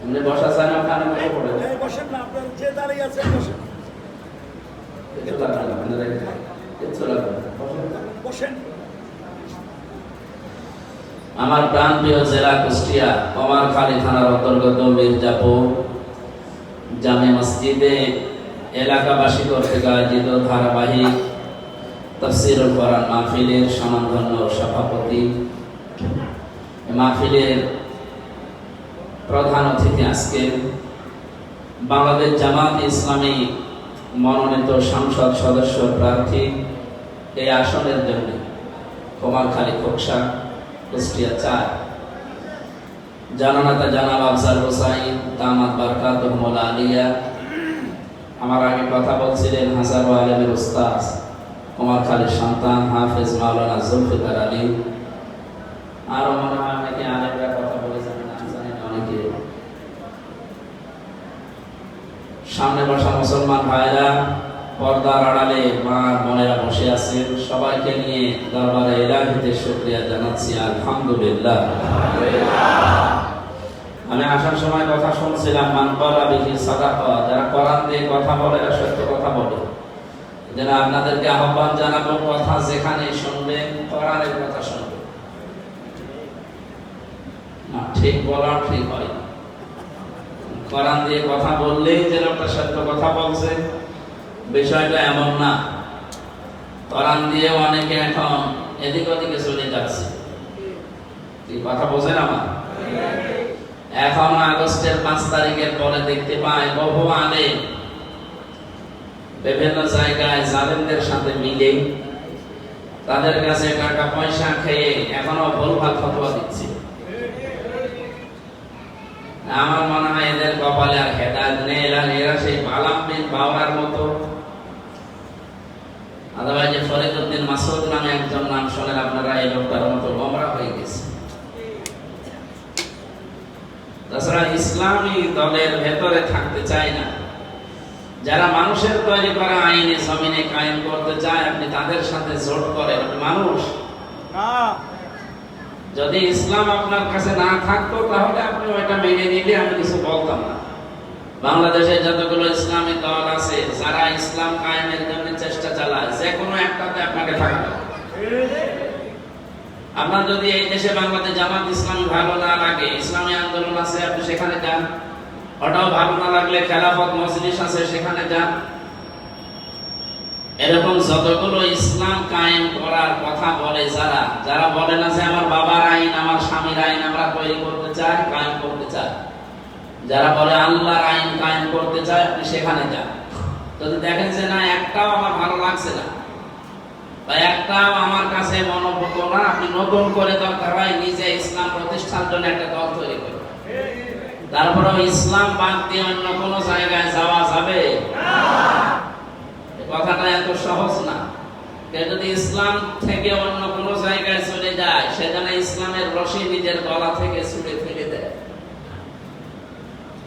এমনি বসা চান ওখানে বসে পড়ে বসেন না, আপনার যে দাঁড়িয়ে আছেন বসেন। বসেন। আমার প্রাণপ্রিয় জেলা কুষ্টিয়া কমারখালী থানার অন্তর্গত মির্জাপুর জামে মসজিদে এলাকাবাসী কর্তৃক আয়োজিত ধারাবাহিক তাফসীরুল কোরআন মাহফিলের স্বনামধন্য সভাপতি, মাহফিলের প্রধান অতিথি আজকে বাংলাদেশ জামাত ইসলামী মনোনীত সংসদ সদস্য প্রার্থী এই আসনের জন্য কুমারখালী খোকসা কুষ্টিয়া 4 জননেতা জনাব আফজাল হোসাইন দামাত বারকাতুহুল আলিয়া। আমার আগে কথা বলছিলেন হাজারো আলেমের উস্তাদ কুমারখালীর সন্তান হাফেজ মাওলানা জুলফিকার আলী। আরো মনে হয় অনেকে আলেমরা কথা বলেছেন, আমি জানি না অনেকে। সামনে বসা মুসলমান ভাইরা, পর্দার আড়ালে মা বোনেরা বসে আছেন, সবাইকে নিয়ে দরবারে ইলাহিতে শুকরিয়া জানাচ্ছি আলহামদুলিল্লাহ। আমি আসার সময় কথা শুনছিলাম মান ক্বালা বিহি সাদাকা, যারা কোরআন দিয়ে কথা বলে সত্য কথা বলে। যেন আপনাদেরকে আহ্বান জানাবো, কথা যেখানে শুনবেন কোরআনের কথা শুনবেন। না ঠিক বলা ঠিক হয়, কোরআন দিয়ে কথা বললেই যে লোকটা সত্য কথা বলছে বিষয়টা এমন না। কোরআন দিয়ে অনেকে এখন এদিক ওদিকে চলে যাচ্ছে। কি কথা বোঝেন আমার? এখন আগস্টের 5 তারিখের পরে দেখতে পাই বহু আলেম বিভিন্ন জায়গায় জালেমদের সাথে মিলে তাদের কাছে টাকা পয়সা খেয়ে এখনো ভুলভাল ফতোয়া দিচ্ছে। আমার মনে হয় এদের কপালে আর হেদায়েত নেই, এরা সেই বালাম বিন বাওরার মতো। অথবা যে ফরিদউদ্দিন মাসউদ নামে একজন নাম শোনেন আপনারা, এই লোকটার মতো গোমরা হয়ে গেছে। তাছাড়া ইসলামী দলের ভেতরে থাকতে চায় না। যারা মানুষের তৈরি করা আইনে জমিনে কায়েম করতে চায়, আপনি তাদের সাথে জোট করেন। মানুষ যদি ইসলাম আপনার কাছে না থাকতো তাহলে আপনি ওইটা মেনে নিলে আমি কিছু বলতাম না। বাংলাদেশে যতগুলো ইসলামী দল আছে যারা ইসলাম কায়েমের জন্য চেষ্টা চালায়, যে কোনো একটাতে আপনাকে থাকবে। আপনার যদি এই দেশে বাংলাদেশ জামাত ইসলামী ভালো না লাগে, ইসলামী আন্দোলন আছে আপনি সেখানে যান। ওটাও ভালো না লাগলে খেলাফত মজলিস আছে সেখানে যান। এরকম যতগুলো ইসলাম কায়েম করার কথা বলে যারা বলে না যে আমার বাবার আইন আমার স্বামীর আইন আমরা তৈরি করতে চাই, কায়েম করতে চাই, যারা বলে আল্লাহর আইন কায়েম করতে চায়, আপনি সেখানে যান। যদি দেখেন যে না একটাও আমার ভালো লাগছে না বা একটাও আমার কাছে মনোভূত না, আপনি নতুন করে দরকার হয় নিজে ইসলাম প্রতিষ্ঠার জন্য একটা দল তৈরি করুন। তারপরেও ইসলাম বাদ দিয়ে অন্য কোনো জায়গায় যাওয়া যাবে না। কথাটা এত সহজ না। কেউ যদি ইসলাম থেকে অন্য কোনো জায়গায় চলে যায়, সেখানে ইসলামের রশি নিজের গলা থেকে ছুঁড়ে ফেলে দেয়।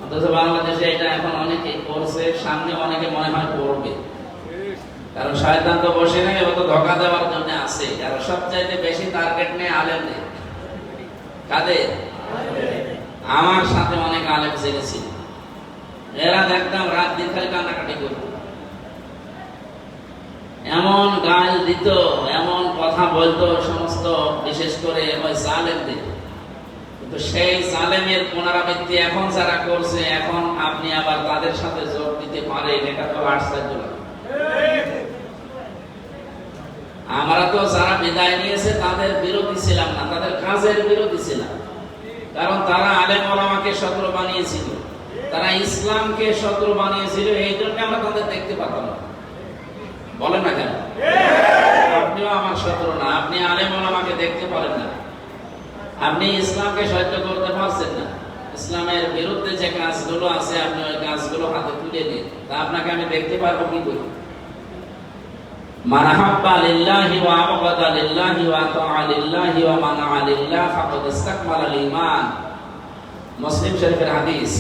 অথচ বাংলাদেশে এটা এখন অনেকে করছে, সামনে অনেকে মনে হয় করবে। কারণ শয়তান তো বসে নেই, ও তো ধোঁকা দেওয়ার জন্য আছে। আর সবচাইতে বেশি টার্গেট নেই আলেমদের। কাদের? আমার সাথে অনেক আলেম জেনেছিল, এরা দেখতাম রাত দিন খালি কান্নাকাটি করত, এমন গাল দিত, এমন কথা বলতো সমস্ত, বিশেষ করে ওই জালেমদের। কিন্তু সেই জালেমের পুনরাবৃত্তি এখন যারা করছে, এখন আপনি আবার তাদের সাথে যোগ দিতে পারেন, এটা তো আশ্চর্য লাগে। আমরা তো যারা বিদায় নিয়েছে তাদের বিরোধী ছিলাম না, তাদের কাজের বিরোধী ছিলাম। কারণ তারা আলেম ওলামাকে শত্রু বানিয়েছিল, তারা ইসলামকে শত্রু বানিয়েছিল, এই জন্য আমরা তাদের দেখতে পাতাম না। বলেন না কেন? আপনিও আমার শত্রু না, আপনি আলেম ওলামাকে দেখতে পারেন না, আপনি ইসলামকে সহ্য করতে পারছেন না। ইসলামের বিরুদ্ধে যে কাজগুলো আছে আপনি ওই কাজগুলো হাতে তুলে দিন, তা আপনাকে আমি দেখতে পারবো কি করে? মান হাব্বা লিল্লাহি ওয়া আবগাদা লিল্লাহি ওয়া তাআ লিল্লাহি ওয়া মানাআ লিল্লাহ ফাকাদ ইসতাকমালাল ঈমান। মুসলিম শরীফের হাদিস।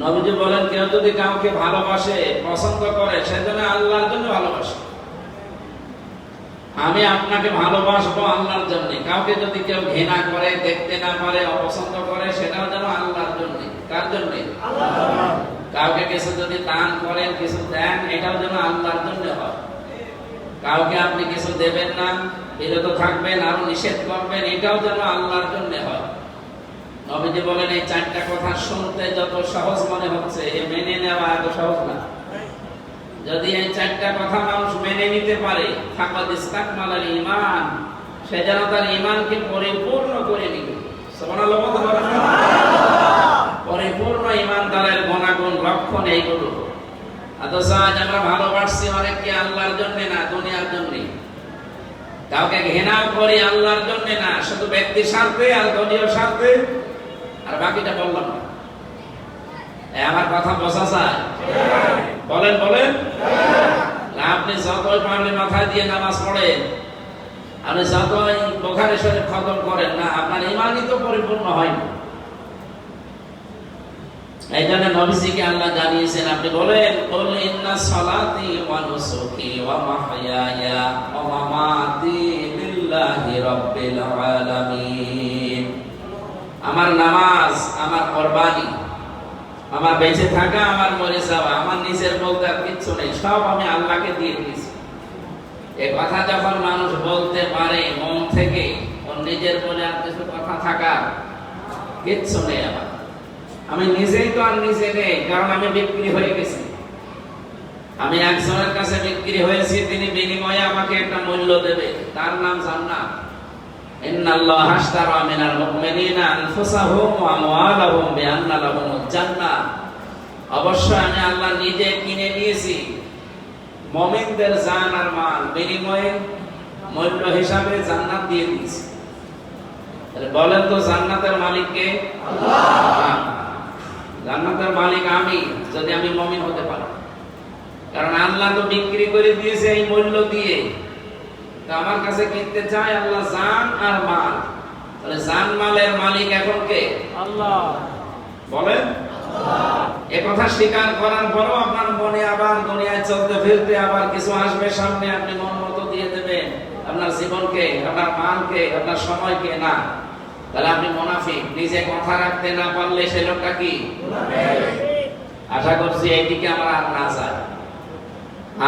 নবীজি বলেন, কেউ যদি কাউকে ভালোবাসে, পছন্দ করে, সেজন্য আল্লাহর জন্য ভালোবাসে। আমি আপনাকে ভালোবাসবো আল্লাহর জন্য। কাউকে যদি কেউ ঘৃণা করে, দেখতে না পারে, অপছন্দ করে, সেটাও যেন আল্লাহর জন্য। কার জন্য? কাউকে কিছু যদি দান করেন, কিছু দেন, এটাও যেন আল্লাহর জন্য হয়। কাউকে আপনি কিছু দেবেন না, বিরত থাকবেন, আরো নিষেধ করবেন, এটাও যেন আল্লাহর জন্য হয়। নবীজি বলেন এই চারটা কথা শুনতে যত সহজ মনে হচ্ছে, মেনে নেওয়া এত সহজ না। যদি এই চারটা কথা মানুষ মেনে নিতে পারে, ফাকাদ ইসতাকমালাল ঈমান, সে যেন তার ঈমানকে পরিপূর্ণ করে নিবে। সুবহানাল্লাহ বলতে পারেন না? পরিপূর্ণ ঈমানদারের গুণাগুণ লক্ষণ এইগুলো। অথচ আজ আমরা ভালোবাসছি অনেককে আল্লাহর জন্য না, দুনিয়ার জন্য। কাউকে ঘৃণা করি আল্লাহর জন্য না, শুধু ব্যক্তি স্বার্থে আর দলীয় স্বার্থে। আর বাকিটা বললাম না। আমার কথা বোঝা যায়? বলেন বলেন। আপনি যতই পারলে মাথায় দিয়ে নামাজ পড়েন, আপনি যতই বুখারী শরীফ খতম করেন না, আপনার ঈমানই তো পরিপূর্ণ হয়নি। এই জন্য নবীজিকে আল্লাহ জানিয়েছেন, আপনি বলেন কুল ইন্না সালাতি ওয়া নুসুকি ওয়া মাহইয়ায়া ওয়া মামাতি লিল্লাহি রাব্বিল আলামিন। আমার নামাজ, আমার কুরবানি, আমার বেঁচে থাকা, আমার মরে যাওয়া, আমার নিজের বলতে আর কিচ্ছু নেই, সব আমি আল্লাহকে দিয়ে দিয়েছি। এই কথা যখন মানুষ বলতে পারে মন থেকে, ওর নিজের বলে আর কিছু কথা থাকা কিচ্ছু নেই। আমি নিজেই তো আর নিজে নেই, কারণ আমি বিক্রি হয়ে গেছি। আমি একজনের কাছে বিক্রি হয়েছি, তিনি বিনিময়ে আমাকে একটা মূল্য দেবে, তার নাম জান্নাত। ইন্নাল্লাহা আশতারা মিনাল মুমিনিনা আনফুসাহুম ওয়া আমওয়ালাহুম বিআন্না লাহুমুল জান্নাহ। অবশ্যই আমি আল্লাহ নিজে কিনে নিয়েছি মুমিনদের জান আর মাল, বিনিময়ে মূল্য হিসাবে জান্নাত দিয়ে দিয়েছি। তাহলে বলেন তো জান্নাতের মালিক কে? আল্লাহ। জান্নাতের মালিক আমি, যদি আমি মুমিন হতে পারি। কারণ আল্লাহ তো বিক্রি করে দিয়েছে এই মূল্য দিয়ে। তো আমার কাছে কিনতে চাই আল্লাহ জান আর মাল। তাহলে জান মালের মালিক এখন কে? আল্লাহ। বলেন আল্লাহ। এই কথা স্বীকার করার পরও আপনার মনে আবার দুনিয়ায় চলতে ফিরতে আবার কিছু আসবে সামনে, আপনি মন মতো দিয়ে দেবেন আপনার জীবনকে, আপনার মালকে, আপনার সময়কে না। তাহলে আপনি মুনাফিক। নিজে কথা রাখতে না পারলে সে লোকটা কি? আশা করছি এইদিকে আমার আর না যায়।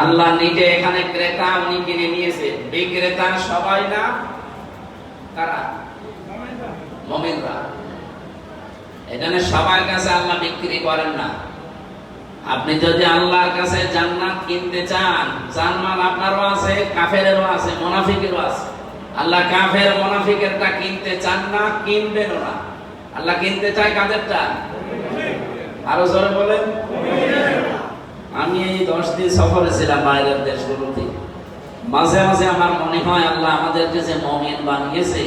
আল্লাহ নিজে এখানে ক্রেতা, উনি কিনে নিয়েছে। বিক্রেতা সবাই না, কারা? মুমিনরা। এজন্য সবার কাছে আল্লাহ বিক্রি করেন না। আপনি যদি আল্লাহর কাছে জান্নাত কিনতে চান, জান্নাত আপনারও আছে, কাফেরেরও আছে, মুনাফিকেরও আছে। আল্লাহ কাফের মুনাফিকেরটা কিনতে চান না, কিনবেনও না। আল্লাহ কিনতে চায় কাদেরটা? আরো জোরে বলেন। আমি এই 10 দিন সফরে ছিলাম বাইরের দেশগুলোতে। মাঝে মাঝে আমার মনে হয় আল্লাহ আমাদেরকে যে মুমিন বানিয়েছে,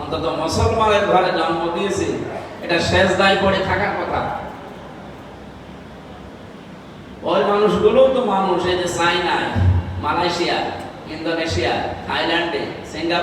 অন্তত মুসলমানের ঘরে জন্ম দিয়েছে, এটা সেজদায় পড়ে থাকার কথা। ওই মানুষগুলো তো মানুষ, এই যে চায়না, মালয়েশিয়া, ইন্দোনেশিয়া, থাইল্যান্ডে, সিঙ্গাপুর